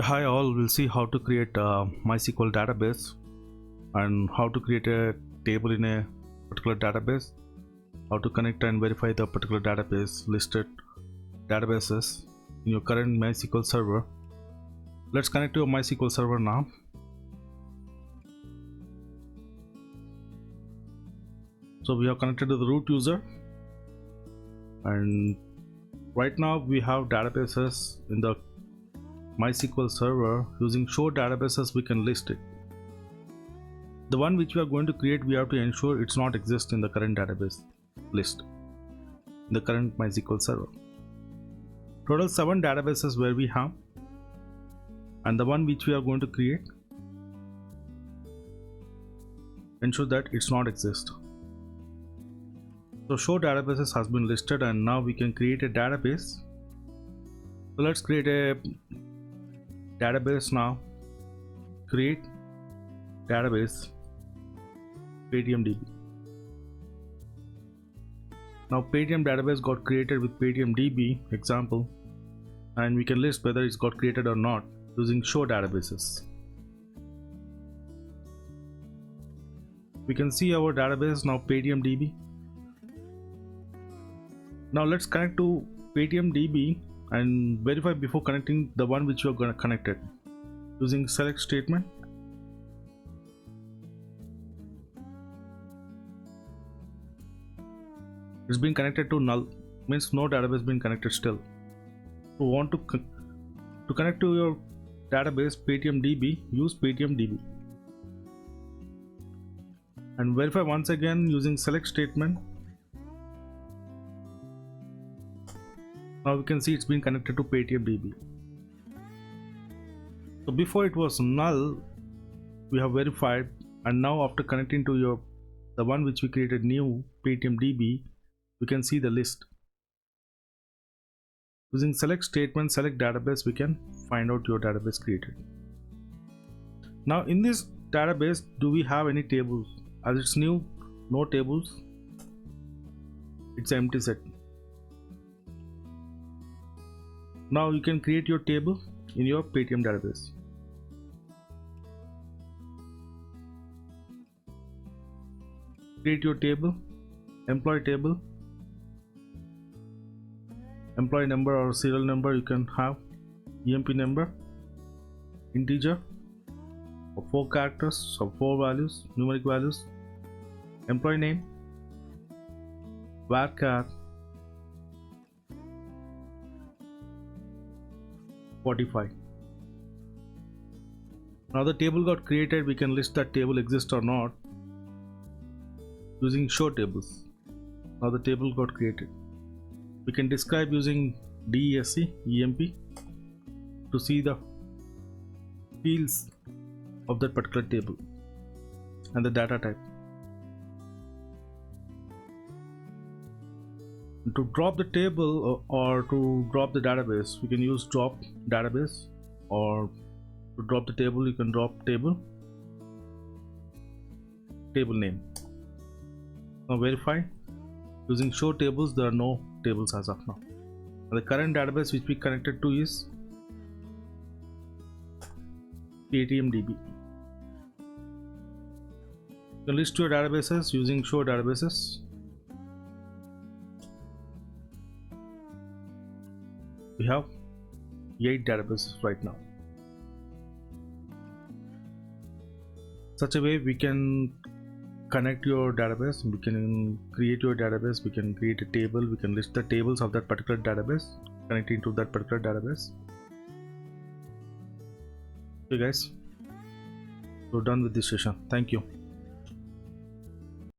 Hi all, we'll see how to create a MySQL database and how to create a table in a particular database, how to connect and verify the particular database listed databases in your current MySQL server. Let's connect to your MySQL server now. So we have connected to the root user, and right now we have databases in the MySQL server. Using show databases we can list it. The one which we are going to create, we have to ensure it's not exist in the current database list in the current MySQL server. Total 7 databases where we have, and the one which we are going to create, ensure that it's not exist. So show databases has been listed, and now we can create a database. So let's create a database now. Create database PayTMDB. Now Paytm database got created with PayTMDB example, and we can list whether it's got created or not using show databases. We can see our database now, PayTMDB. Now let's connect to PayTMDB and verify before connecting the one which you are going to connect it using select statement. It's been connected to null, means no database been connected still. So want to connect to your database PayTMDB, use PayTMDB and verify once again using select statement. Now we can see it's been connected to PayTMDB. So before it was null, we have verified, and now after connecting to the one which we created new PayTMDB, we can see the list. Using select statement, select database, we can find out your database created. Now in this database, do we have any tables? As it's new, no tables, it's an empty set. Now you can create your table in your Paytm database. Create your table, employee table, employee number or serial number you can have, EMP number, integer or 4 characters or 4 values, numeric values, employee name, varchar 45. Now the table got created. We can list that table exists or not using show tables. Now the table got created. We can describe using DESC EMP to see the fields of that particular table and the data type. To drop the table or to drop the database, we can use drop database, or to drop the table you can drop table name. Now verify using show tables. There are no tables as of now. The current database which we connected to is PayTMDB. You can list your databases using show databases. We have 8 databases right now. Such a way we can connect your database, we can create your database, we can create a table, we can list the tables of that particular database, connecting to that particular database. Okay guys, we're done with this session. Thank you.